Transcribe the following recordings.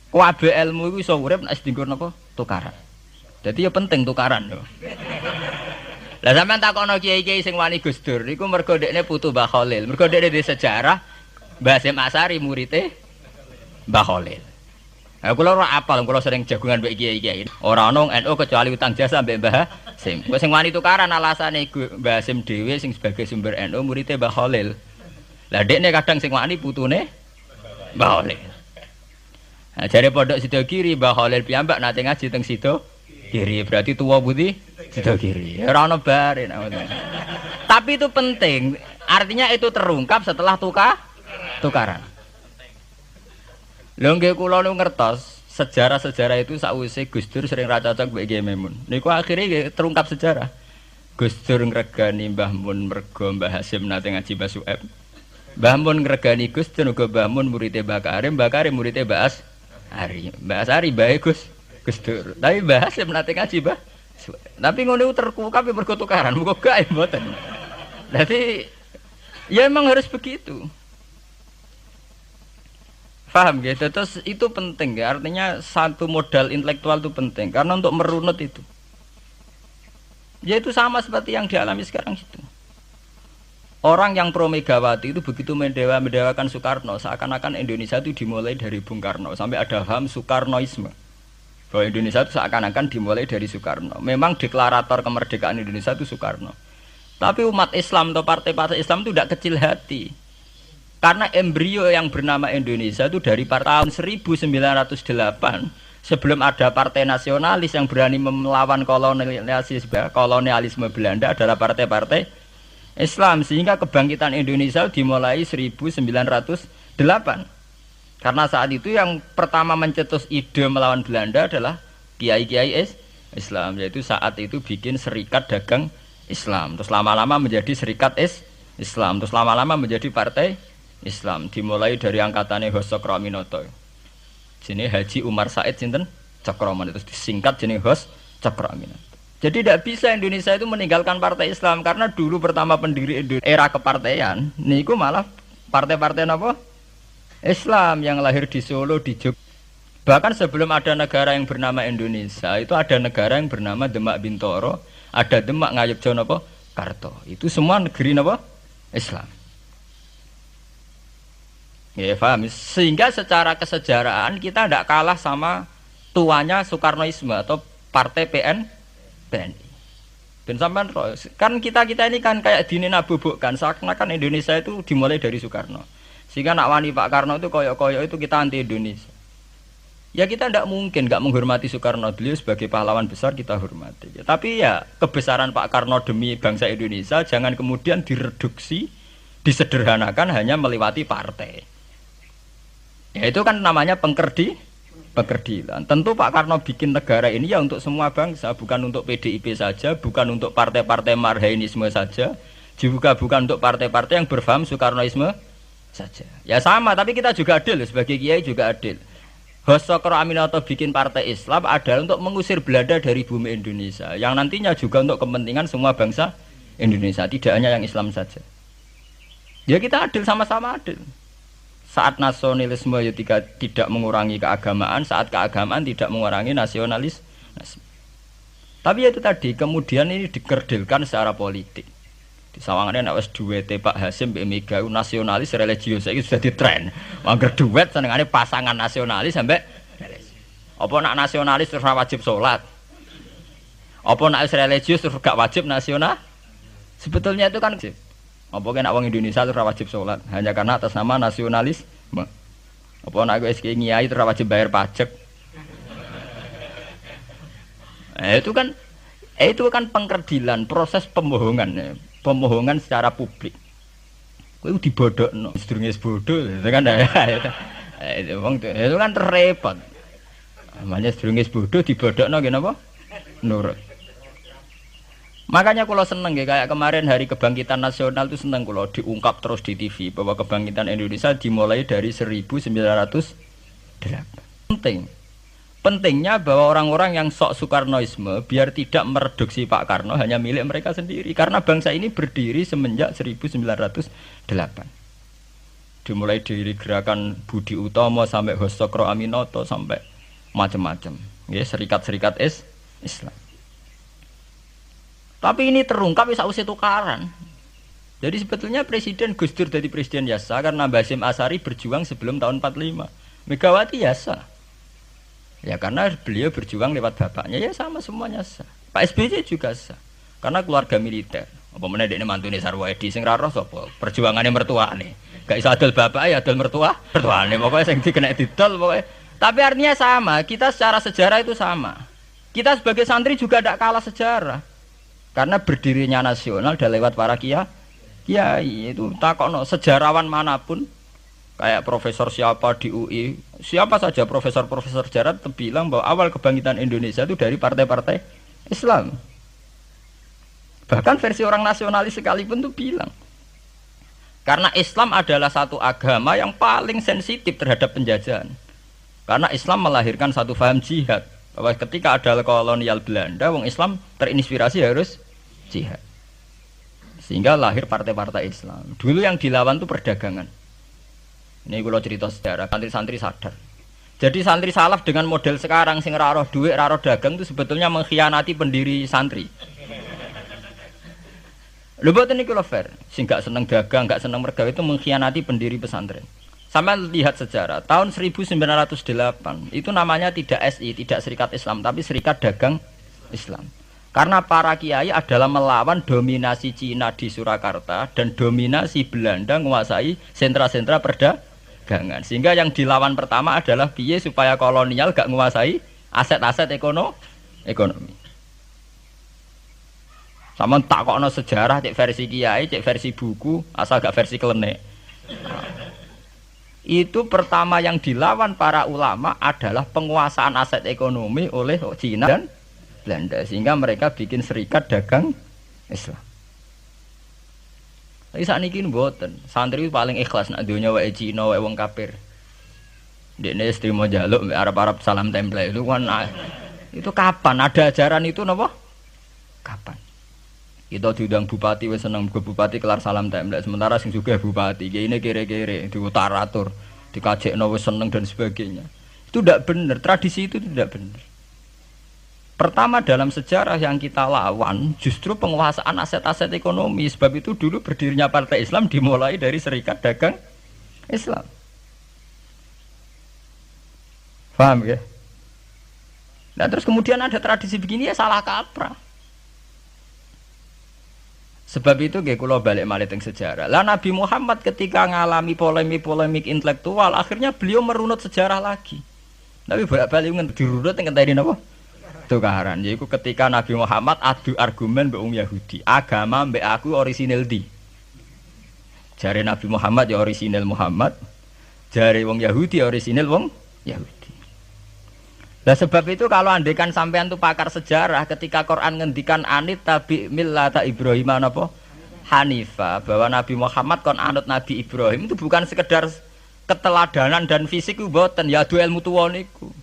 Kabeh ilmu iku iso urip nek dienggo napa? Tukaran. Dadi ya penting tukaran lho. Lah sampean takono kiai-kiai sing wani Gus Dur niku mergo dekne putu Mbah Khalil. Mergo dekne di sejarah Mbah Hasyim Asy'ari murite Mbah Khalil. Lah kula ora apal, kula sering jagungan mbek kiai-kiai. Ora ono NU kecuali utang jasa mbek Mbah Hasyim. Kok sing wani tukaran alasane Mbah Hasyim dhewe sing sebagai sumber NU murite Mbah Khalil. Lah dekne kadang sing wani putune Mbah Khalil. Nah, jare pondok Sido Kiri Mbah Khalil piyambak nate ngaji teng Sido Kiri, berarti tua putih Sido Kiri. Ora ono bare. Tapi itu penting. Artinya itu terungkap setelah tukaran. Lho nggih kula nu ngertos sejarah-sejarah itu sakwise Gus Dur sering ra cocok mbek Kiai Memun. Niku akhire nggih terungkap sejarah. Gus Dur ngregani Mbah Mun mergo Mbah Hasyim nate ngaji Mbah Su'eb. Mbah Mun ngregani Gus Dur uga Mbah Mun muridé Mbah Karim muridé Mbah Asy'ari. Mbah Asy'ari bae Gus Dur. Tapi Mbah Hasyim nate ngaji Mbah. Tapi ngono terungkap mergo tukaran, muga gak mboten. Dadi ya emang harus begitu. Paham gitu, terus itu penting ya, artinya satu modal intelektual itu penting karena untuk merunut itu ya itu sama seperti yang dialami sekarang itu. Orang yang pro Megawati itu begitu mendewakan Soekarno, seakan-akan Indonesia itu dimulai dari Bung Karno, sampai ada paham Soekarnoisme bahwa Indonesia itu seakan-akan dimulai dari Soekarno. Memang deklarator kemerdekaan Indonesia itu Soekarno, tapi umat Islam atau partai-partai Islam itu tidak kecil hati. Karena embrio yang bernama Indonesia itu dari tahun 1908 sebelum ada partai nasionalis yang berani melawan kolonialisme Belanda adalah partai-partai Islam, sehingga kebangkitan Indonesia dimulai 1908. Karena saat itu yang pertama mencetus ide melawan Belanda adalah kiai-kiai Islam, yaitu saat itu bikin serikat dagang Islam, terus lama-lama menjadi serikat Islam, terus lama-lama menjadi partai Islam, dimulai dari angkatannya Hos Cokroaminoto. Jenenge Haji Umar Said sinten Cokroaminoto, itu disingkat jenenge Hos Cokroaminoto. Jadi tidak bisa Indonesia itu meninggalkan partai Islam karena dulu pertama pendiri era kepartaian niku malah partai-partai apa? Islam yang lahir di Solo, di Jogja. Bahkan sebelum ada negara yang bernama Indonesia, itu ada negara yang bernama Demak Bintoro, ada Demak Ngayogja napa? Karto. Itu semua negeri napa? Islam. Ya paham, sehingga secara kesejarahan kita tidak kalah sama tuanya Soekarnoisme atau partai PNI. Dan sampai kan kita ini kan kayak dinabubukkan seakan-akan Indonesia itu dimulai dari Soekarno. Sehingga nak wani Pak Karno itu koyok-koyok itu kita anti Indonesia. Ya kita tidak mungkin nggak menghormati Soekarno, beliau sebagai pahlawan besar kita hormati. Ya, tapi ya kebesaran Pak Karno demi bangsa Indonesia jangan kemudian direduksi, disederhanakan hanya melewati partai. Ya itu kan namanya pengkerdilan. Tentu Pak Karno bikin negara ini ya untuk semua bangsa, bukan untuk PDIP saja, bukan untuk partai-partai marhainisme saja, juga bukan untuk partai-partai yang berfaham Soekarnoisme saja. Ya sama, tapi kita juga adil, sebagai kiai juga adil. Hos Cokroaminoto bikin partai Islam adalah untuk mengusir Belanda dari bumi Indonesia, yang nantinya juga untuk kepentingan semua bangsa Indonesia, tidak hanya yang Islam saja. Ya kita adil, sama-sama adil. Saat nasionalisme ya tidak mengurangi keagamaan, saat keagamaan tidak mengurangi nasionalis. Tapi itu tadi kemudian ini dikerdilkan secara politik. Di sawangannya wis duwete Pak Hasyim mbek Mega nasionalis religius iki sudah ditren. Mangger duet senengane pasangan nasionalis sampai apa nak nasionalis terus wajib salat. Apa nak religius terus gak wajib nasional? Sebetulnya itu kan apa kena wong Indonesia terus wajib sholat hanya karena atas nama nasionalisme. Apa nek wis kiai terus wajib bayar pajak. Itu kan pengkerdilan, proses pembohongan, pembohongan secara publik. Kowe dibodhokno, sedurunge bodoh, itu kan itu kan repot. Namanya sedurunge bodoh dibodhokno nggih napa? Nurut. Makanya kalau seneng ya, kayak kemarin Hari Kebangkitan Nasional itu seneng kalau diungkap terus di TV bahwa kebangkitan Indonesia dimulai dari 1908. Pentingnya bahwa orang-orang yang sok Soekarnoisme biar tidak mereduksi Pak Karno hanya milik mereka sendiri, karena bangsa ini berdiri semenjak 1908. Dimulai dari gerakan Budi Utomo sampai Hosokro Aminoto sampai macam-macam. Ya, serikat-serikat Islam. Tapi ini terungkap bisa usai tukaran. Jadi sebetulnya Presiden Gus Dur jadi Presiden Yasa karena Basim Asari berjuang sebelum tahun 45. Megawati Yasa. Ya karena beliau berjuang lewat bapaknya, ya sama semuanya sah. Pak SBY juga sah. Karena keluarga militer. Apa meneh dekne mantune Sarwo Edi sing ra roh sapa? Perjuangane mertuane. Gak iso adol bapak ya adol mertuane. Pokoke sing dikena didol pokoke. Tapi artinya sama, kita secara sejarah itu sama. Kita sebagai santri juga tidak kalah sejarah. Karena berdirinya nasional sudah lewat para kiai itu takokno sejarawan manapun kayak profesor siapa di UI, siapa saja profesor-profesor sejarah bilang bahwa awal kebangkitan Indonesia itu dari partai-partai Islam. Bahkan versi orang nasionalis sekalipun tuh bilang karena Islam adalah satu agama yang paling sensitif terhadap penjajahan. Karena Islam melahirkan satu paham jihad. Bahwa ketika ada kolonial Belanda, wong Islam terinspirasi harus jihad. Sehingga lahir partai-partai Islam. Dulu yang dilawan itu perdagangan. Ini kalau cerita sejarah, santri-santri sadar. Jadi santri salaf dengan model sekarang sing raroh duit, raroh dagang itu sebetulnya mengkhianati pendiri santri. Lho boten niku lho fair. Sing gak seneng dagang, gak seneng mergawe itu mengkhianati pendiri pesantren. Sama lihat sejarah, tahun 1908 itu namanya tidak SI, tidak Serikat Islam, tapi Serikat Dagang Islam. Karena para kiai adalah melawan dominasi Cina di Surakarta dan dominasi Belanda menguasai sentra-sentra perdagangan. Sehingga yang dilawan pertama adalah piye supaya kolonial gak menguasai aset-aset ekonomi. Sama takokno sejarah cek versi kiai, cek versi buku, asal gak versi klenek. Itu pertama yang dilawan para ulama adalah penguasaan aset ekonomi oleh Cina dan Belanda sehingga mereka bikin Serikat Dagang Islam. Tapi saat ini mboten, santri paling ikhlas nak dunia wae Cina wae wong kafir. Dekne trimo njaluk Arab-Arab salam template itu kan itu kapan ada ajaran itu napa? Kapan? Kita diundang bupati wis seneng ke bupati kelar salam template sementara sing juga bupati ini kere-kere diutaratur dikajekno wis seneng dan sebagainya. Itu tidak benar, tradisi itu tidak benar. Pertama dalam sejarah yang kita lawan justru penguasaan aset-aset ekonomi. Sebab itu dulu berdirinya Partai Islam dimulai dari Serikat Dagang Islam. Paham ya? Nah terus kemudian ada tradisi begini ya salah kaprah. Sebab itu nggih kula balik malih teng sejarah. Lah Nabi Muhammad ketika ngalami polemik intelektual, akhirnya beliau merunut sejarah lagi. Tapi bolak-balik dirunut teng ngenteni napa? Tukaran. Yaiku ketika Nabi Muhammad adu argumen mbek wong Yahudi. Agama mbek aku orisinil di. Jare Nabi Muhammad ya orisinil Muhammad. Jare wong Yahudi orisinil wong Yahudi. Nah sebab itu kalau andekan sampean tuh pakar sejarah ketika Quran ngendikan anit tabi millata Ibrahim apa Hanifah bahwa Nabi Muhammad kon anut Nabi Ibrahim itu bukan sekedar keteladanan dan fisik mboten ya adu ilmu tuwa niku.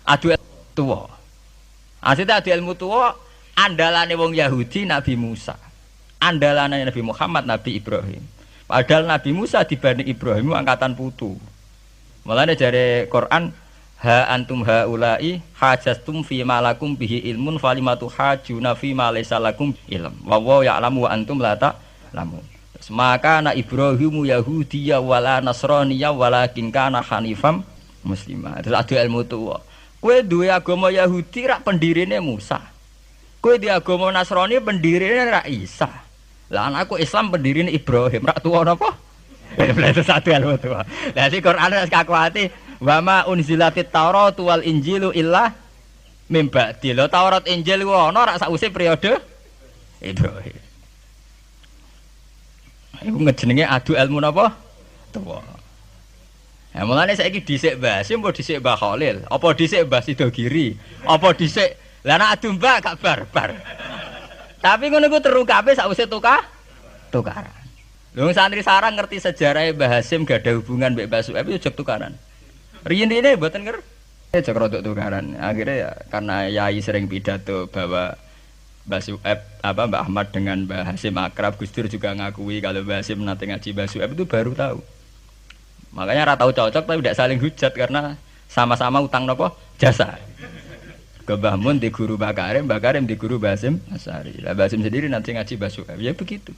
Adu ilmu tuwa. Asite adu ilmu tuwa andalane wong Yahudi Nabi Musa. Andalane Nabi Muhammad Nabi Ibrahim. Padahal Nabi Musa dibanding Ibrahim angkatan putu. Mulane jare Quran ha antum haula'i hajastum fi ma lakum bihi ilmun falimatu hajuna fi ma laysa lakum ilm wa wa ya'lamu wa antum la ta'lamun. Maka na Ibrahimu Yahudiyya wala Nasraniyya walakin kana hanifam muslimah. Terus adu ilmu tuwa. Kowe duwe agama Yahudi rak pendirine Musa. Kowe di agama Nasrani pendirine rak Isa. Lah anakku Islam pendirine Ibrahim rak tuwa napa? Itu satu ilmu tuwa. Lah si Quran wis kakuati wa ma unzilatit Taurat wal Injilu illa mim ba'di. Lho Taurat Injil ku ana rak sakwise periode Ibrahim. Iku ngejenenge adu ilmu napa? Tuwa. Ya mulane saiki dhisik Mbah Sim apa dhisik Mbah Khalil? Apa dhisik Mbah Sidogiri? Apa dhisik lah nek adu Mbah gak barbar. Tapi ngono ku terungkape sakwise tukaran. Lho santri sarang ngerti sejarah Mbah Hasim gak ada hubungan mbek Mbah Su'aib yo jek tukaran. Riyen-riyene mboten ngerti. Jek rodok tukaran. Akhirnya ya karena Yai sering pidato bahwa Mbah Su'aib Mbah Ahmad dengan Mbah Hasim akrab, Gus Dur juga ngakui kalau Mbah Hasim nanti ngaji Mbah Su'aib itu baru tahu. Makanya rata cocok tapi tidak saling hujat karena sama-sama utang nopo jasa. Ke Mbah Mun di guru Mbah Karim di guru Basim Asari. Lah Basim sendiri nanti ngaji Basuka. Ya begitu.